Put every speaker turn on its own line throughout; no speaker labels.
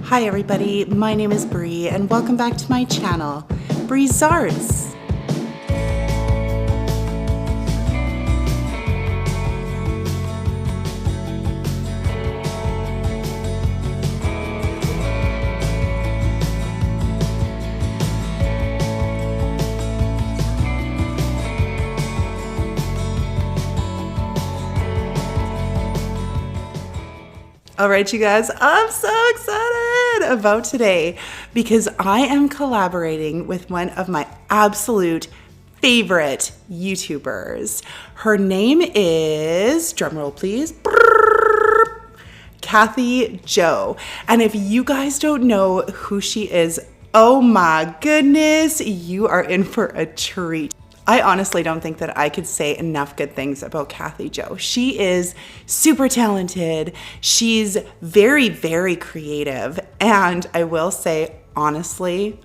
Hi everybody, my name is Bree and welcome back to my channel, Bree's Arts. All right, you guys, I'm so excited about today because I am collaborating with one of my absolute favorite YouTubers. Her name is, drumroll please, Kathy Jo. And if you guys don't know who she is, oh my goodness, you are in for a treat. I honestly don't think that I could say enough good things about Kathy Jo. She is super talented. She's very, very creative. And I will say, honestly,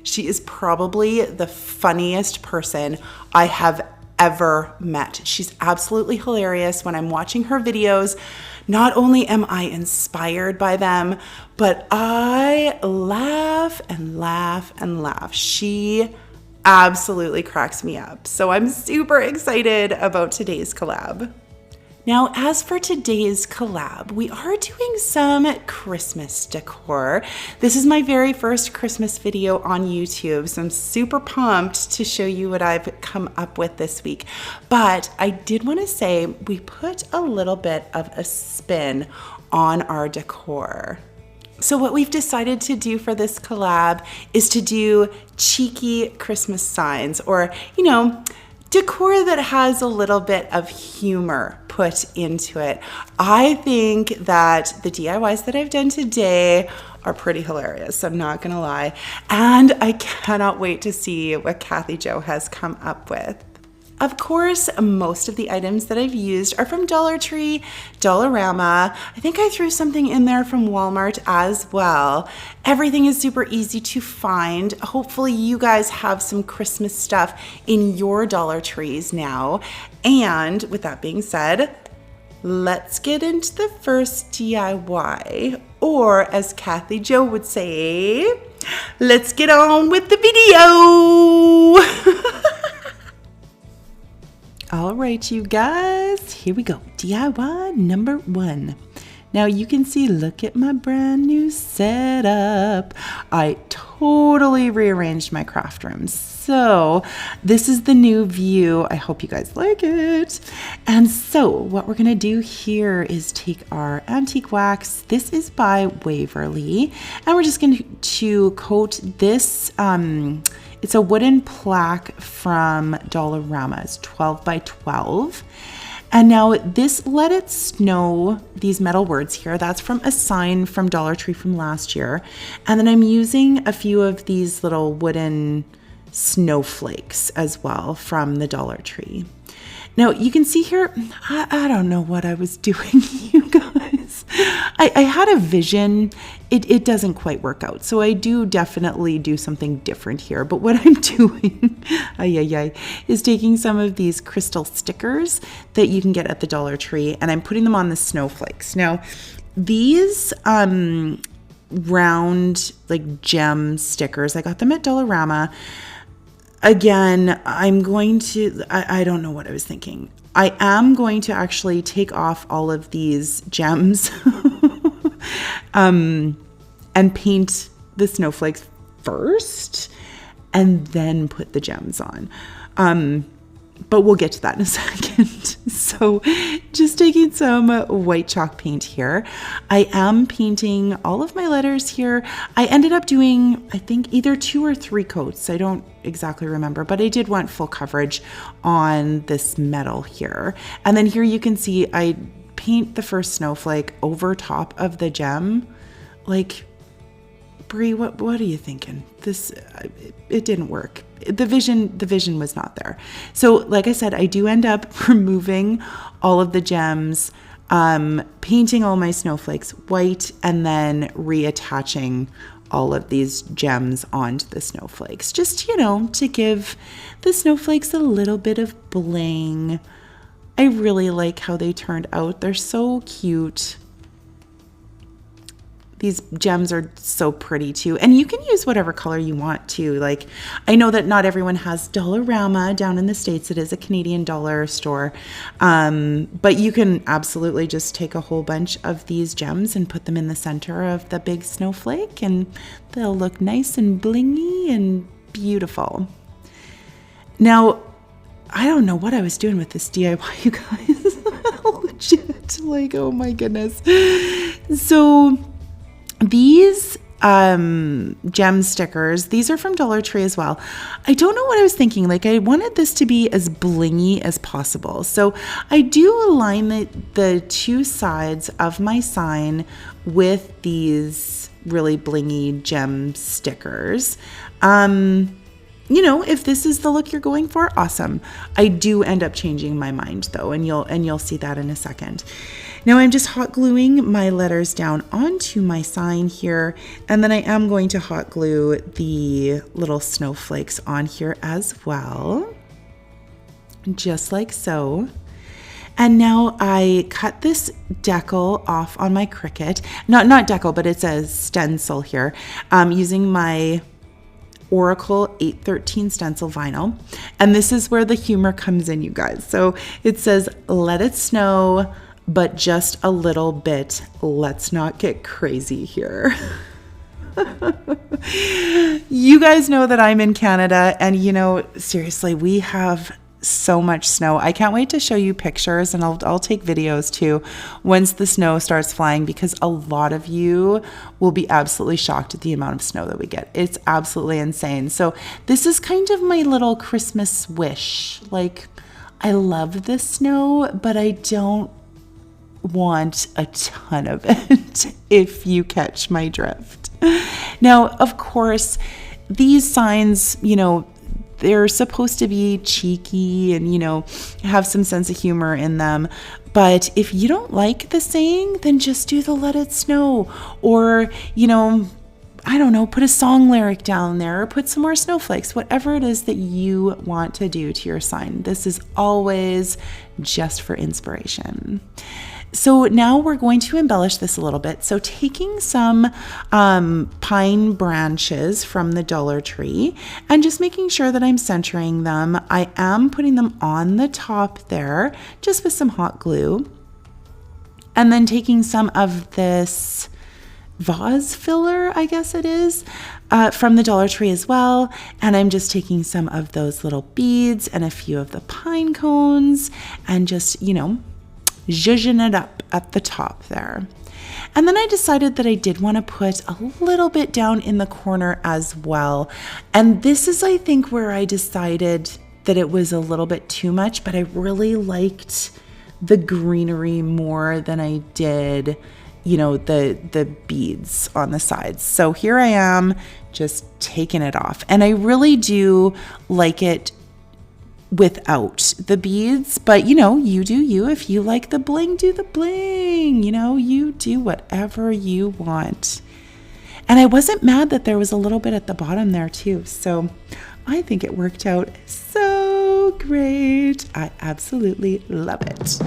she is probably the funniest person I have ever met. She's absolutely hilarious. When I'm watching her videos, not only am I inspired by them, but I laugh and laugh and laugh. She absolutely cracks me up. So I'm super excited about today's collab. Now, as for today's collab, we are doing some Christmas decor. This is my very first Christmas video on YouTube, so I'm super pumped to show you what I've come up with this week. But I did want to say we put a little bit of a spin on our decor. So what we've decided to do for this collab is to do cheeky Christmas signs, or, you know, decor that has a little bit of humor put into it. I think that the DIYs that I've done today are pretty hilarious, I'm not gonna lie. And I cannot wait to see what Kathy Jo has come up with. Of course, most of the items that I've used are from Dollar Tree, Dollarama. I think I threw something in there from Walmart as well. Everything is super easy to find. Hopefully you guys have some Christmas stuff in your Dollar Trees now. And with that being said, let's get into the first DIY, or as Kathy Jo would say, let's get on with the video. All right, you guys, here we go. DIY number 1. Now you can see, look at my brand new setup. I totally rearranged my craft room. So this is the new view. I hope you guys like it. And so what we're gonna do here is take our antique wax. This is by Waverly. And we're just going to coat this, it's a wooden plaque from Dollarama. It's 12 by 12. And now this Let It Snow, these metal words here, that's from a sign from Dollar Tree from last year. And then I'm using a few of these little wooden snowflakes as well from the Dollar Tree. Now you can see here, I don't know what I was doing, you guys. I had a vision. It doesn't quite work out. So I do definitely do something different here. But what I'm doing is taking some of these crystal stickers that you can get at the Dollar Tree, and I'm putting them on the snowflakes. Now these round like gem stickers, I got them at Dollarama. Again, I'm going to, I don't know what I was thinking. I am going to actually take off all of these gems and paint the snowflakes first and then put the gems on. But we'll get to that in a second. So just taking some white chalk paint here. I am painting all of my letters here. I ended up doing, I think, either 2 or 3 coats. I don't exactly remember, but I did want full coverage on this metal here. And then here you can see I paint the first snowflake over top of the gem. Like, Bree, what are you thinking? It didn't work. The vision was not there. So like I said, I do end up removing all of the gems, painting all my snowflakes white, and then reattaching all of these gems onto the snowflakes. Just, you know, to give the snowflakes a little bit of bling. I really like how they turned out. They're so cute. These gems are so pretty too. And you can use whatever color you want too. Like, I know that not everyone has Dollarama down in the States. It is a Canadian dollar store. But you can absolutely just take a whole bunch of these gems and put them in the center of the big snowflake, and they'll look nice and blingy and beautiful. Now, I don't know what I was doing with this DIY, you guys. Legit, like, oh my goodness. So these gem stickers, these are from Dollar Tree as well. I don't know what I was thinking. Like, I wanted this to be as blingy as possible. So I do align the two sides of my sign with these really blingy gem stickers. You know, if this is the look you're going for, awesome. I do end up changing my mind though, and you'll see that in a second. Now I'm just hot gluing my letters down onto my sign here, and then I am going to hot glue the little snowflakes on here as well, just like so. And now I cut this decal off on my Cricut, not decal, but it's a stencil here, using my Oracle 813 stencil vinyl. And this is where the humor comes in, you guys. So it says, "Let it snow, but just a little bit. Let's not get crazy here." You guys know that I'm in Canada, and you know, seriously, we have so much snow. I can't wait to show you pictures, and I'll take videos too once the snow starts flying, because a lot of you will be absolutely shocked at the amount of snow that we get. It's absolutely insane. So this is kind of my little Christmas wish. Like, I love the snow, but I don't want a ton of it, if you catch my drift. Now, of course, these signs, you know, they're supposed to be cheeky and, you know, have some sense of humor in them. But if you don't like the saying, then just do the "let it snow," or, you know, I don't know, put a song lyric down there, or put some more snowflakes, whatever it is that you want to do to your sign. This is always just for inspiration. So now we're going to embellish this a little bit. So taking some pine branches from the Dollar Tree and just making sure that I'm centering them. I am putting them on the top there, just with some hot glue. And then taking some of this vase filler, I guess it is, from the Dollar Tree as well. And I'm just taking some of those little beads and a few of the pine cones and just, you know, zhuzhing it up at the top there. And then I decided that I did want to put a little bit down in the corner as well. And this is, I think, where I decided that it was a little bit too much, but I really liked the greenery more than I did, you know, the beads on the sides. So here I am just taking it off. And I really do like it without the beads, but you know, you do you. If you like the bling, do the bling. You know, you do whatever you want. And I wasn't mad that there was a little bit at the bottom there too. So I think it worked out so great. I absolutely love it.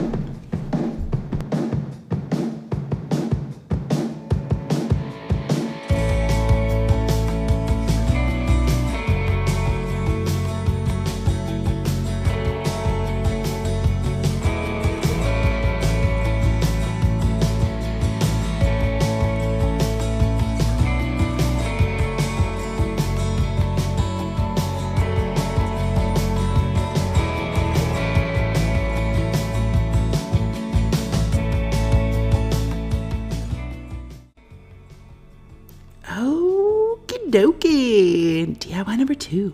Okie dokie. DIY number 2.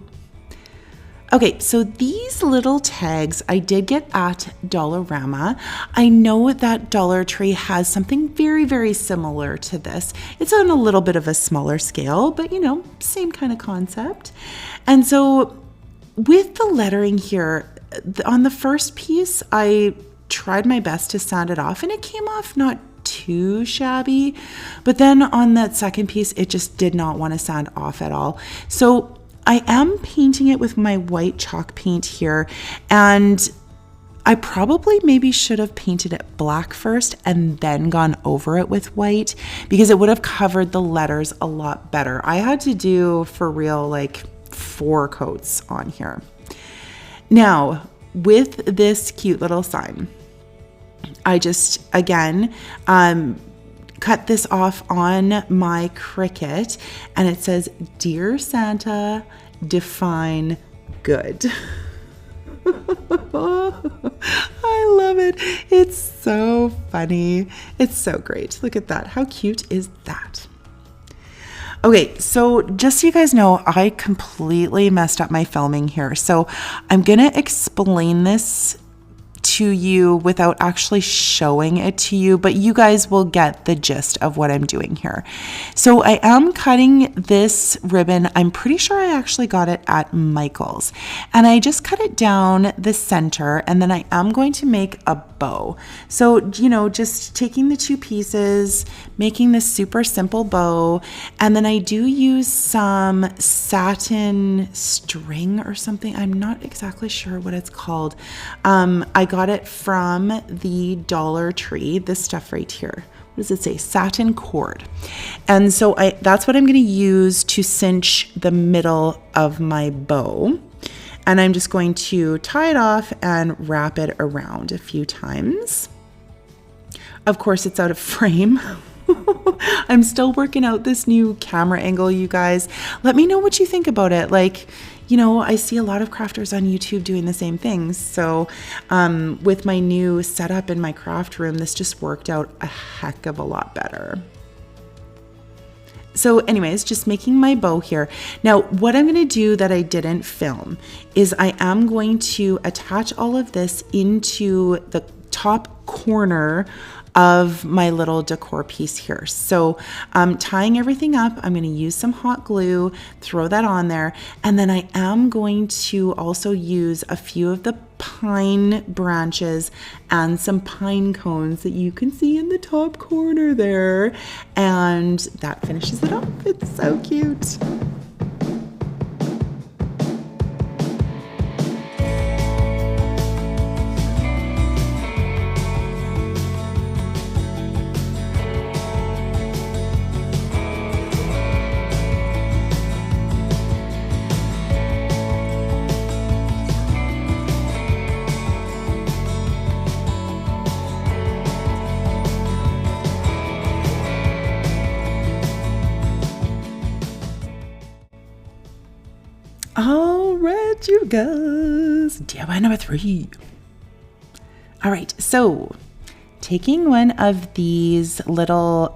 Okay, so these little tags I did get at Dollarama. I know that Dollar Tree has something very, very similar to this. It's on a little bit of a smaller scale, but you know, same kind of concept. And so with the lettering here, on the first piece, I tried my best to sand it off, and it came off not too shabby, but then on that second piece it just did not want to sand off at all. So I am painting it with my white chalk paint here, and I probably maybe should have painted it black first and then gone over it with white because it would have covered the letters a lot better. I had to do, for real, like 4 coats on here. Now, with this cute little sign, I just, again, cut this off on my Cricut, and it says, "Dear Santa, define good." I love it. It's so funny. It's so great. Look at that. How cute is that? Okay, so just so you guys know, I completely messed up my filming here. So I'm going to explain this to you without actually showing it to you, but you guys will get the gist of what I'm doing here. So I am cutting this ribbon. I'm pretty sure I actually got it at Michael's, and I just cut it down the center, and then I am going to make a bow. So, you know, just taking the 2 pieces, making this super simple bow, and then I do use some satin string or something. I'm not exactly sure what it's called. I got it from the Dollar Tree, this stuff right here. What does it say? Satin cord. And so that's what I'm going to use to cinch the middle of my bow. And I'm just going to tie it off and wrap it around a few times. Of course, it's out of frame. I'm still working out this new camera angle, you guys. Let me know what you think about it. Like, you know, I see a lot of crafters on YouTube doing the same things. So with my new setup in my craft room, this just worked out a heck of a lot better. So anyways, just making my bow here. Now, what I'm going to do that I didn't film is I am going to attach all of this into the top corner of my little decor piece here. So tying everything up, I'm going to use some hot glue, throw that on there, and then I am going to also use a few of the pine branches and some pine cones that you can see in the top corner there, and that finishes it off. It's so cute. All right, you guys, DIY number 3. All right, so taking one of these little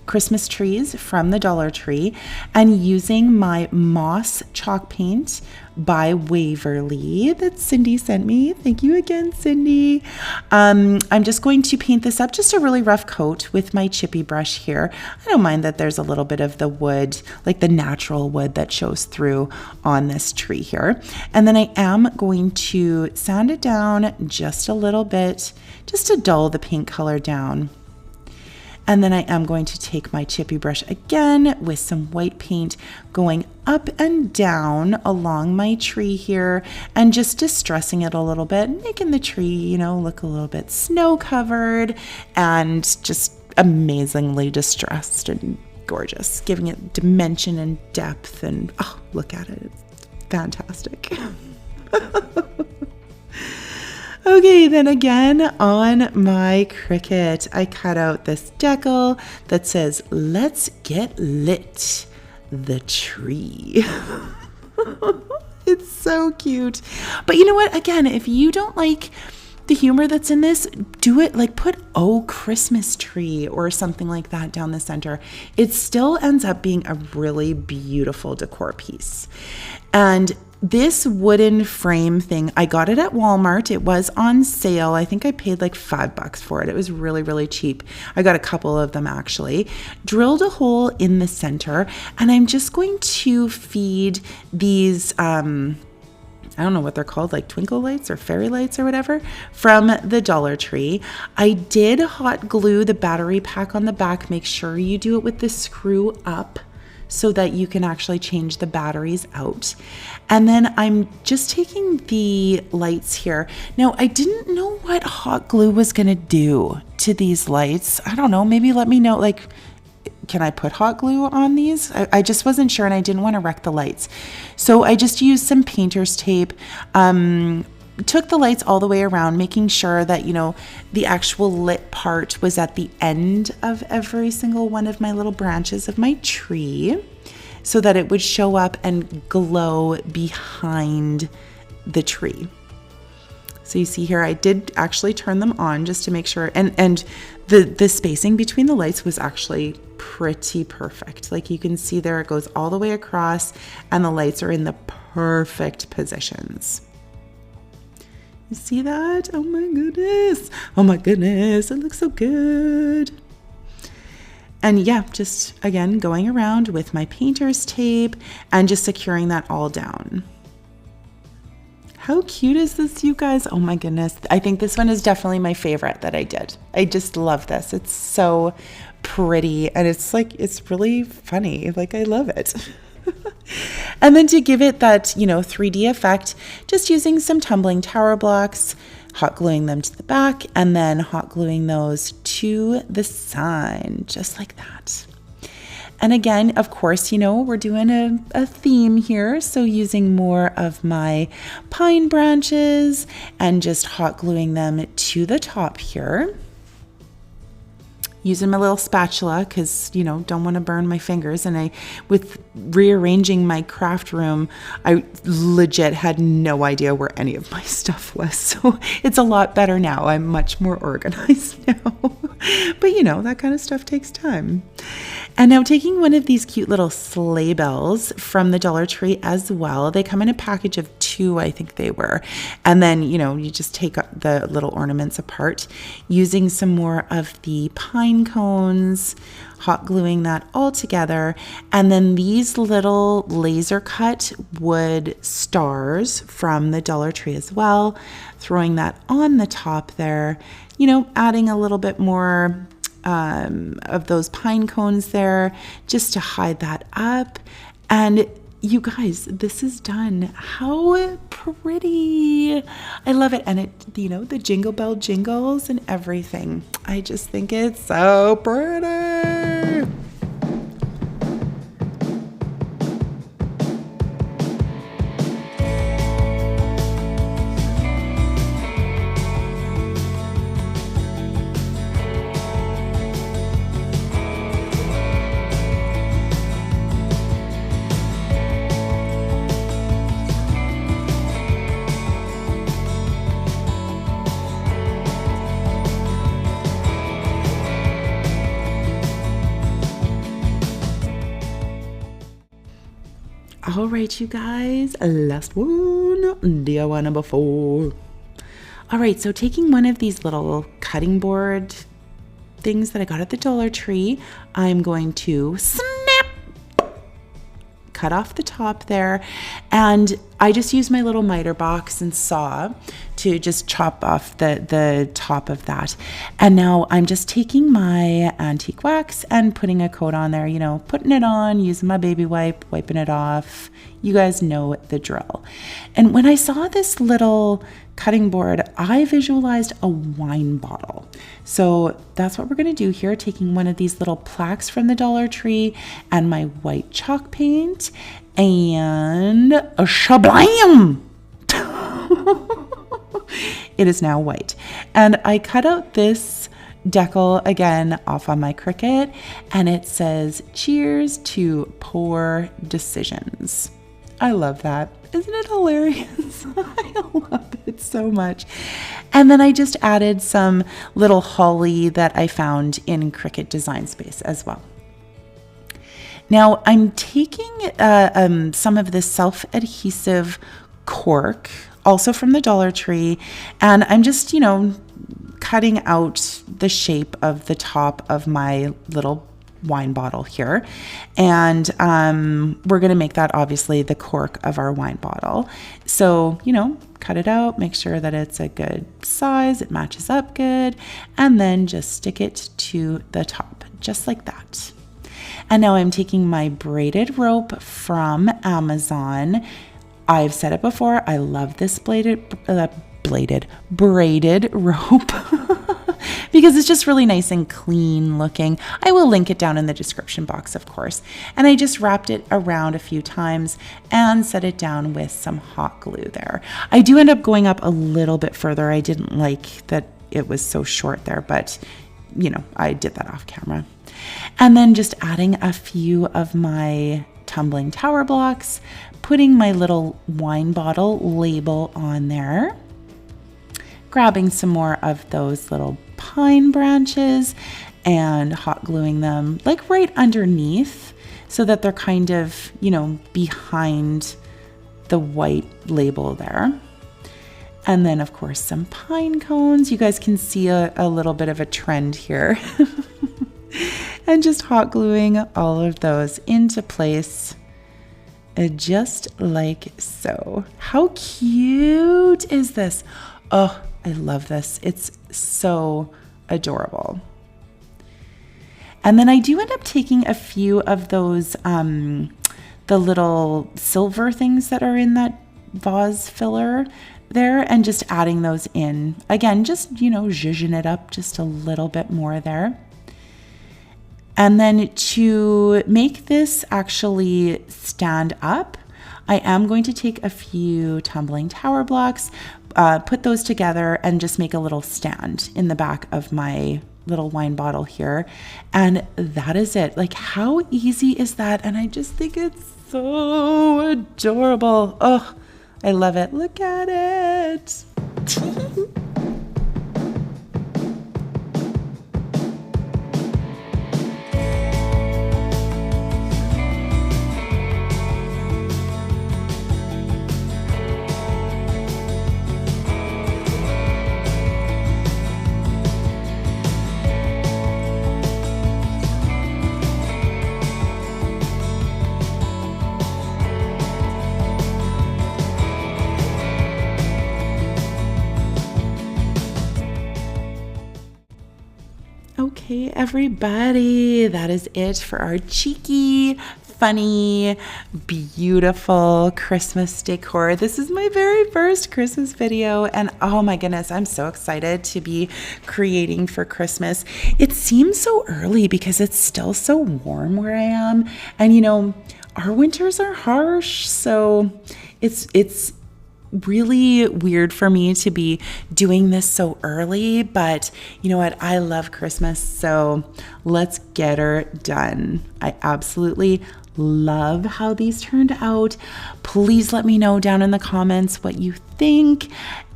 Christmas trees from the Dollar Tree and using my moss chalk paint by Waverly that Cindy sent me. Thank you again, Cindy. I'm just going to paint this up, just a really rough coat with my chippy brush here. I don't mind that there's a little bit of the wood, like the natural wood that shows through on this tree here. And then I am going to sand it down just a little bit, just to dull the pink color down. And then I am going to take my chippy brush again with some white paint going up and down along my tree here and just distressing it a little bit, making the tree, you know, look a little bit snow covered and just amazingly distressed and gorgeous, giving it dimension and depth. And oh, look at it. It's fantastic. Okay, then again on my Cricut, I cut out this decal that says, "Let's get lit, the tree." It's so cute. But you know what? Again, if you don't like the humor that's in this, do it like put "Oh Christmas Tree" or something like that down the center. It still ends up being a really beautiful decor piece. And this wooden frame thing, I got it at Walmart. It was on sale. I think I paid like $5 for it. It was really, really cheap. I got a couple of them actually. Drilled a hole in the center, and I'm just going to feed these, I don't know what they're called, like twinkle lights or fairy lights or whatever, from the Dollar Tree. I did hot glue the battery pack on the back. Make sure you do it with the screw up so that you can actually change the batteries out. And then I'm just taking the lights here. Now, I didn't know what hot glue was gonna do to these lights. I don't know, maybe let me know, like, can I put hot glue on these? I just wasn't sure, and I didn't want to wreck the lights. So I just used some painter's tape, took the lights all the way around, making sure that, you know, the actual lit part was at the end of every single one of my little branches of my tree, so that it would show up and glow behind the tree. So you see here, I did actually turn them on just to make sure, and the spacing between the lights was actually pretty perfect. Like you can see there, it goes all the way across and the lights are in the perfect positions. You see that? Oh my goodness. Oh my goodness. It looks so good. And yeah, just again, going around with my painter's tape and just securing that all down. How cute is this, you guys? Oh my goodness. I think this one is definitely my favorite that I did. I just love this. It's so pretty and it's like, it's really funny. Like I love it. And then to give it that, you know, 3D effect, just using some tumbling tower blocks, hot gluing them to the back, and then hot gluing those to the sign, just like that. And again, of course, you know, we're doing a theme here. So using more of my pine branches and just hot gluing them to the top here. Using my little spatula because, you know, don't want to burn my fingers. And with rearranging my craft room, I legit had no idea where any of my stuff was. So it's a lot better now. I'm much more organized now. But, you know, that kind of stuff takes time. And now taking one of these cute little sleigh bells from the Dollar Tree as well. They come in a package of 2, I think they were. And then, you know, you just take the little ornaments apart using some more of the pine cones, hot gluing that all together. And then these little laser cut wood stars from the Dollar Tree as well, throwing that on the top there, you know, adding a little bit more of those pine cones there just to hide that up. And you guys, this is done. How pretty. I love it. And it, you know, the jingle bell jingles and everything. I just think it's so pretty. All right, you guys, last one, DIY number 4. All right, so taking one of these little cutting board things that I got at the Dollar Tree, I'm going to cut off the top there, and I just use my little miter box and saw to just chop off the top of that. And now I'm just taking my antique wax and putting a coat on there, you know, putting it on, using my baby wipe, wiping it off. You guys know the drill. And when I saw this little cutting board, I visualized a wine bottle. So that's what we're gonna do here, taking one of these little plaques from the Dollar Tree and my white chalk paint and a shablam. It is now white. And I cut out this decal again off on my Cricut, and it says, "Cheers to poor decisions." I love that. Isn't it hilarious? I love it so much. And then I just added some little holly that I found in Cricut Design Space as well. Now I'm taking some of this self-adhesive cork, also from the Dollar Tree, and I'm just, you know, cutting out the shape of the top of my little wine bottle here. And we're going to make that obviously the cork of our wine bottle. So, you know, cut it out, make sure that it's a good size, it matches up good, and then just stick it to the top, just like that. And now I'm taking my braided rope from Amazon. I've said it before, I love this braided rope because it's just really nice and clean looking. I will link it down in the description box, of course. And I just wrapped it around a few times and set it down with some hot glue there. I do end up going up a little bit further. I didn't like that it was so short there, but you know, I did that off camera. And then just adding a few of my tumbling tower blocks, putting my little wine bottle label on there, grabbing some more of those little pine branches and hot gluing them like right underneath so that they're kind of, you know, behind the white label there. And then of course some pine cones. You guys can see a little bit of a trend here. And just hot gluing all of those into place just like so. How cute is this? Oh, I love this. It's so adorable. And then I do end up taking a few of those, the little silver things that are in that vase filler there and just adding those in. Again, just, you know, zhuzhing it up just a little bit more there. And then to make this actually stand up, I am going to take a few tumbling tower blocks, put those together and just make a little stand in the back of my little wine bottle here. And that is it. Like, how easy is that? And I just think it's so adorable. Oh, I love it. Look at it. Okay, everybody, that is it for our cheeky, funny, beautiful Christmas decor. This is my very first Christmas video, and oh my goodness, I'm so excited to be creating for Christmas. It seems so early because it's still so warm where I am, and you know, our winters are harsh, so it's really weird for me to be doing this so early, but you know what? I love Christmas, so let's get her done. I absolutely love how these turned out. Please let me know down in the comments what you think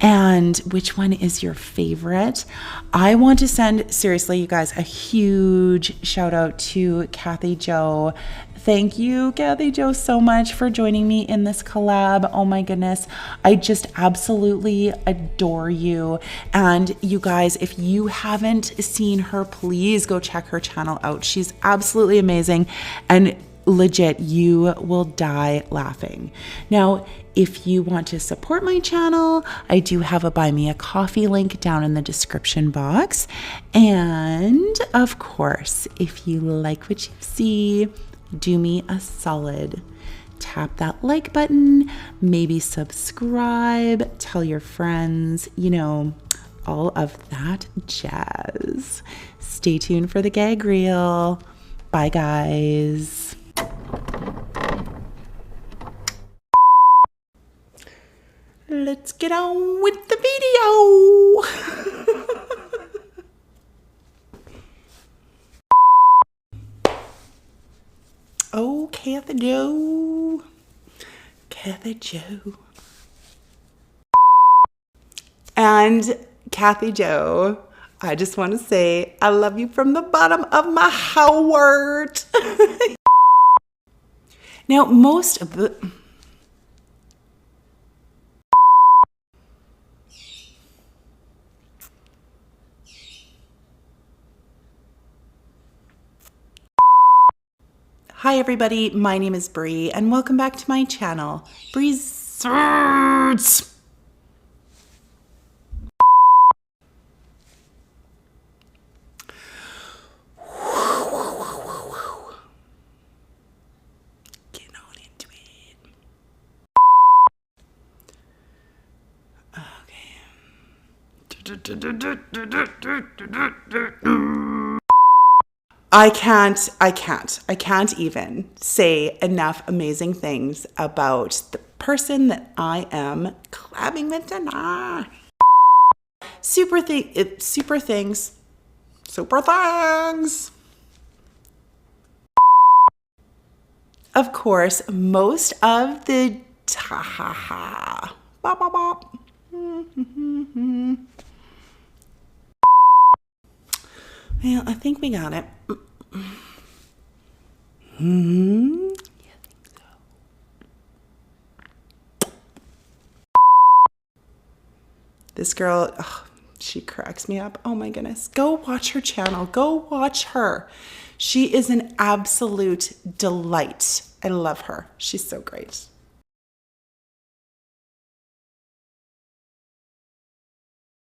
and which one is your favorite. I want to send, seriously, you guys, a huge shout out to Kathy Jo. Thank you, Kathy Jo, so much for joining me in this collab. Oh my goodness, I just absolutely adore you. And you guys, if you haven't seen her, please go check her channel out. She's absolutely amazing. And legit, you will die laughing. Now, if you want to support my channel, I do have a Buy Me a Coffee link down in the description box. And of course, if you like what you see, do me a solid. Tap that like button, maybe subscribe, tell your friends, you know, all of that jazz. Stay tuned for the gag reel. Bye, guys. Let's get on with the video. Oh, Kathy Jo. Kathy Jo. And Kathy Jo, I just want to say I love you from the bottom of my heart. Now, most of the... Hi everybody, my name is Bree and welcome back to my channel, Bree's Search. I can't even say enough amazing things about the person that I am collabing with tonight. Super things. Of course, most of the well, I think we got it. This girl, oh, she cracks me up. Oh my goodness. Go watch her channel. Go watch her. She is an absolute delight. I love her. She's so great.